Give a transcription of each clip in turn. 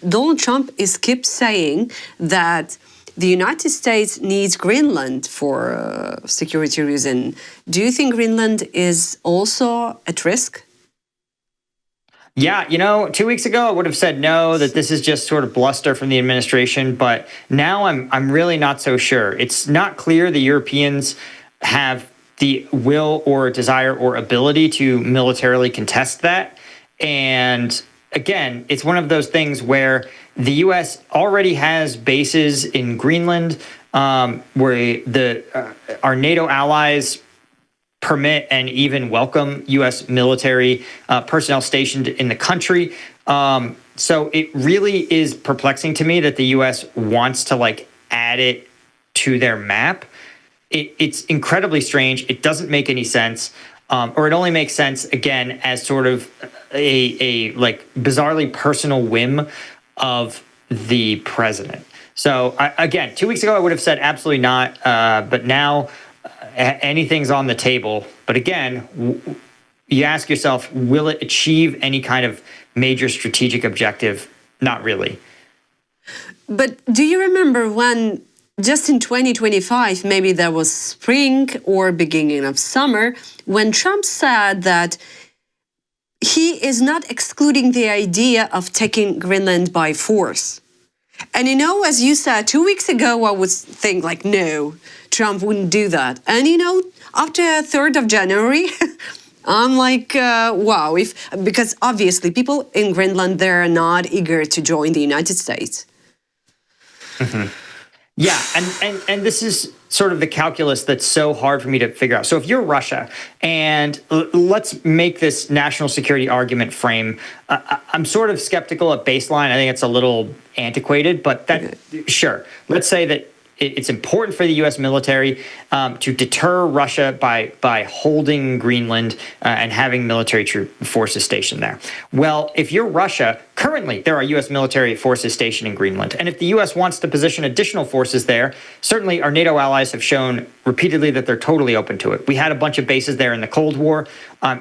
Donald Trump keeps saying that the United States needs Greenland for security reason. Do you think Greenland is also at risk? Yeah, 2 weeks ago I would have said no, that this is just sort of bluster from the administration, but now I'm really not so sure. It's not clear the Europeans have the will or desire or ability to militarily contest that. And again, it's one of those things where the U.S. already has bases in Greenland, where our NATO allies permit and even welcome U.S. military personnel stationed in the country. So it really is perplexing to me that the U.S. wants to add it to their map. It's incredibly strange. It doesn't make any sense, or it only makes sense again as sort of a bizarrely personal whim of the president. So again, 2 weeks ago I would have said absolutely not, but now anything's on the table. But again, you ask yourself, will it achieve any kind of major strategic objective? Not really. But do you remember when just in 2025, maybe there was spring or beginning of summer, when Trump said that he is not excluding the idea of taking Greenland by force? And as you said, 2 weeks ago, I would think no, Trump wouldn't do that. And after 3rd of January, I'm wow, because obviously people in Greenland, they're not eager to join the United States. Mm-hmm. Yeah, and this is sort of the calculus that's so hard for me to figure out. So if you're Russia, and let's make this national security argument frame, I'm sort of skeptical at baseline. I think it's a little antiquated, but sure. Let's say that it's important for the U.S. military to deter Russia by holding Greenland and having military troop forces stationed there. Well, if you're Russia, currently there are U.S. military forces stationed in Greenland. And if the U.S. wants to position additional forces there, certainly our NATO allies have shown repeatedly that they're totally open to it. We had a bunch of bases there in the Cold War.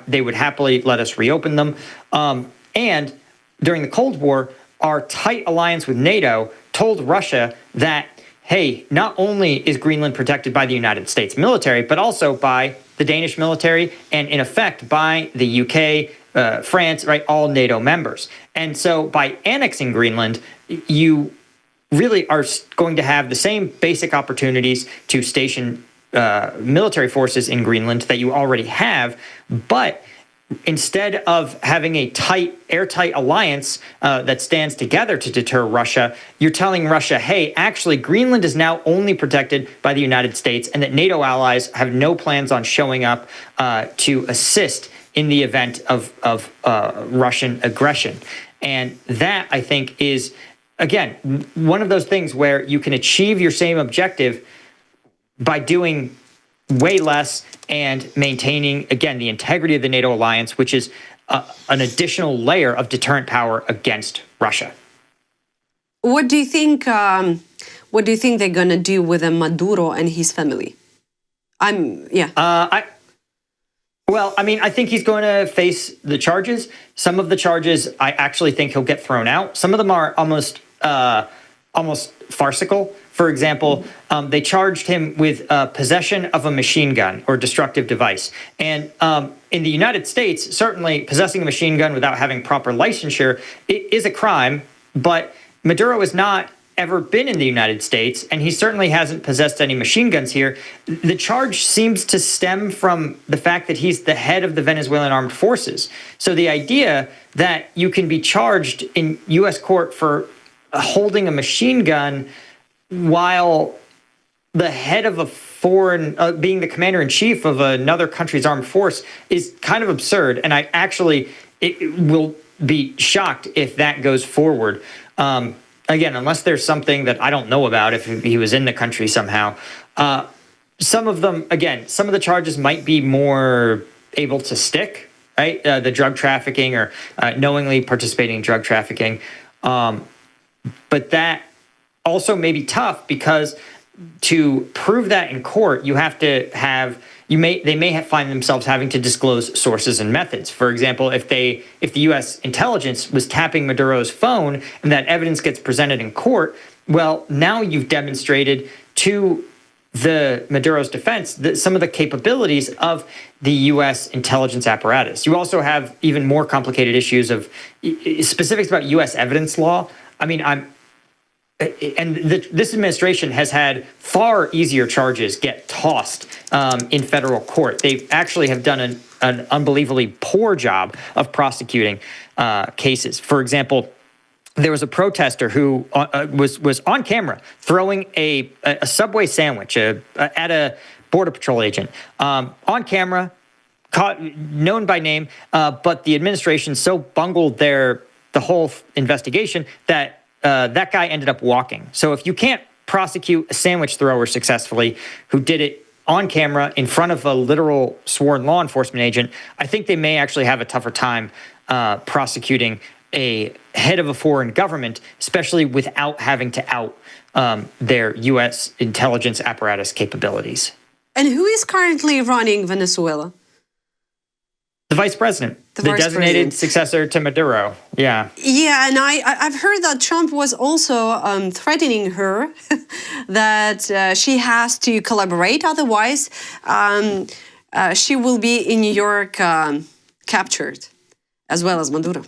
They would happily let us reopen them. And during the Cold War, our tight alliance with NATO told Russia that, hey, not only is Greenland protected by the United States military, but also by the Danish military and, in effect, by the UK, France, right, all NATO members. And so by annexing Greenland, you really are going to have the same basic opportunities to station military forces in Greenland that you already have, but instead of having a airtight alliance that stands together to deter Russia, you're telling Russia, hey, actually, Greenland is now only protected by the United States and that NATO allies have no plans on showing up to assist in the event of Russian aggression. And that, I think, is, again, one of those things where you can achieve your same objective by doing way less and maintaining, again, the integrity of the NATO alliance, which is an additional layer of deterrent power against Russia. What do you think? What do you think they're gonna do with Maduro and his family? I think he's going to face the charges. Some of the charges, I actually think he'll get thrown out. Some of them are almost farcical. For example, they charged him with possession of a machine gun or destructive device. And in the United States, certainly possessing a machine gun without having proper licensure is a crime. But Maduro has not ever been in the United States, and he certainly hasn't possessed any machine guns here. The charge seems to stem from the fact that he's the head of the Venezuelan armed forces. So the idea that you can be charged in U.S. court for holding a machine gun while the head of a foreign, being the commander-in-chief of another country's armed force is kind of absurd. And I actually will be shocked if that goes forward. Again, unless there's something that I don't know about, if he was in the country somehow. Some of them, again, some of the charges might be more able to stick, right? The drug trafficking or knowingly participating in drug trafficking. But that also may be tough because to prove that in court, you have to have they may find themselves having to disclose sources and methods. For example, if the U.S. intelligence was tapping Maduro's phone and that evidence gets presented in court, well, now you've demonstrated to the Maduro's defense some of the capabilities of the U.S. intelligence apparatus. You also have even more complicated issues of specifics about U.S. evidence law. I mean, this administration has had far easier charges get tossed in federal court. They actually have done an unbelievably poor job of prosecuting cases. For example, there was a protester who was on camera throwing a Subway sandwich at a Border Patrol agent on camera, known by name, but the administration so bungled the whole investigation that that guy ended up walking. So if you can't prosecute a sandwich thrower successfully who did it on camera in front of a literal sworn law enforcement agent, I think they may actually have a tougher time prosecuting a head of a foreign government, especially without having to out their U.S. intelligence apparatus capabilities. And who is currently running Venezuela? The vice president, the designated successor to Maduro. Yeah. Yeah, and I've heard that Trump was also threatening her that she has to collaborate, otherwise she will be in New York captured, as well as Maduro.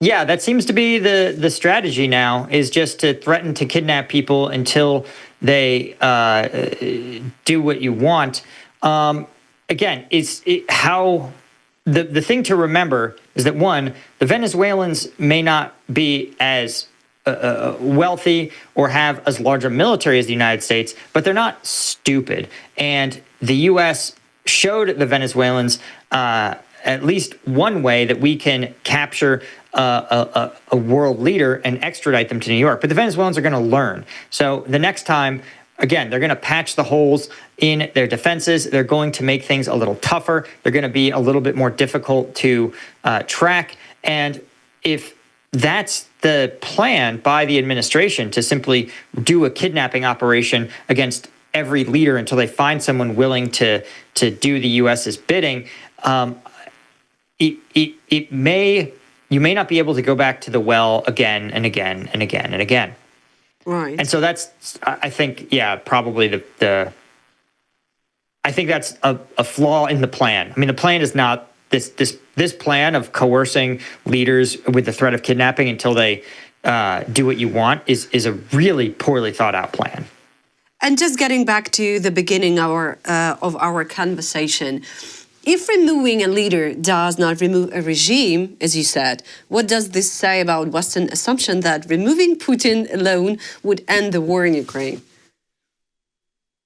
Yeah, that seems to be the strategy now, is just to threaten to kidnap people until they do what you want. Again, the thing to remember is that, one, the Venezuelans may not be as wealthy or have as large a military as the United States, but they're not stupid. And the U.S. showed the Venezuelans at least one way that we can capture a world leader and extradite them to New York. But the Venezuelans are going to learn. So the next time, again, they're going to patch the holes in their defenses. They're going to make things a little tougher. They're going to be a little bit more difficult to track. And if that's the plan by the administration, to simply do a kidnapping operation against every leader until they find someone willing to do the U.S.'s bidding, you may not be able to go back to the well again and again and again and again. Right. And so that's, I think, probably I think that's a flaw in the plan. I mean, the plan is not this plan of coercing leaders with the threat of kidnapping until they do what you want is a really poorly thought out plan. And just getting back to the beginning of our conversation, if removing a leader does not remove a regime, as you said, what does this say about Western assumption that removing Putin alone would end the war in Ukraine?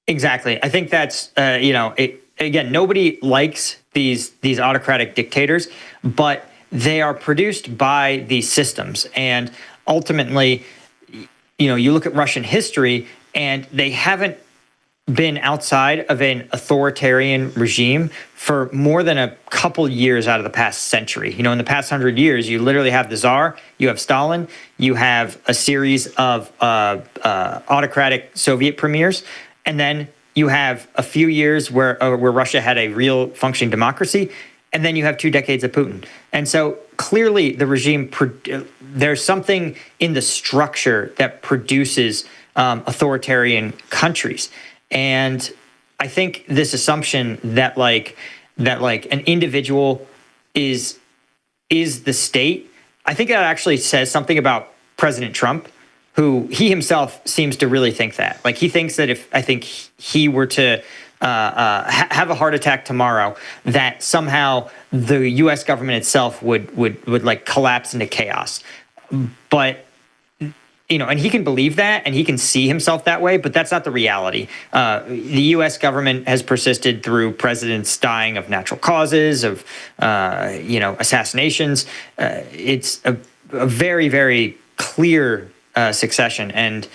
Exactly. I think that's, again, nobody likes these autocratic dictators, but they are produced by these systems. And ultimately, you look at Russian history and they haven't been outside of an authoritarian regime for more than a couple years out of the past century. In the past 100 years, you literally have the Tsar, you have Stalin, you have a series of autocratic Soviet premiers, and then you have a few years where Russia had a real functioning democracy, and then you have 2 decades of Putin. And so clearly the regime, there's something in the structure that produces authoritarian countries. And I think this assumption that an individual is the state, I think that actually says something about President Trump, who he himself seems to really think that. Like, he thinks that if he were to have a heart attack tomorrow, that somehow the U.S. government itself would like collapse into chaos. But and he can believe that and he can see himself that way, but that's not the reality. The U.S. government has persisted through presidents dying of natural causes, of assassinations. It's a very, very clear succession, and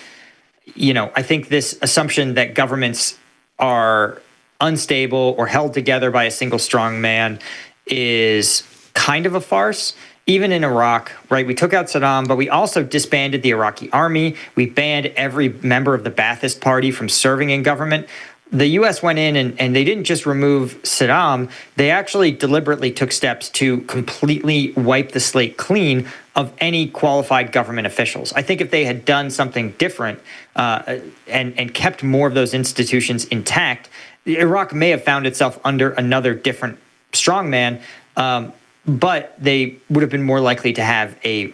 I think this assumption that governments are unstable or held together by a single strong man is kind of a farce. Even in Iraq, right, we took out Saddam, but we also disbanded the Iraqi army. We banned every member of the Ba'athist Party from serving in government. the U.S. went in and they didn't just remove Saddam, they actually deliberately took steps to completely wipe the slate clean of any qualified government officials. I think if they had done something different and kept more of those institutions intact, Iraq may have found itself under another different strongman, but they would have been more likely to have the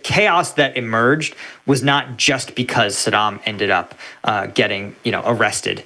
chaos that emerged was not just because Saddam ended up getting arrested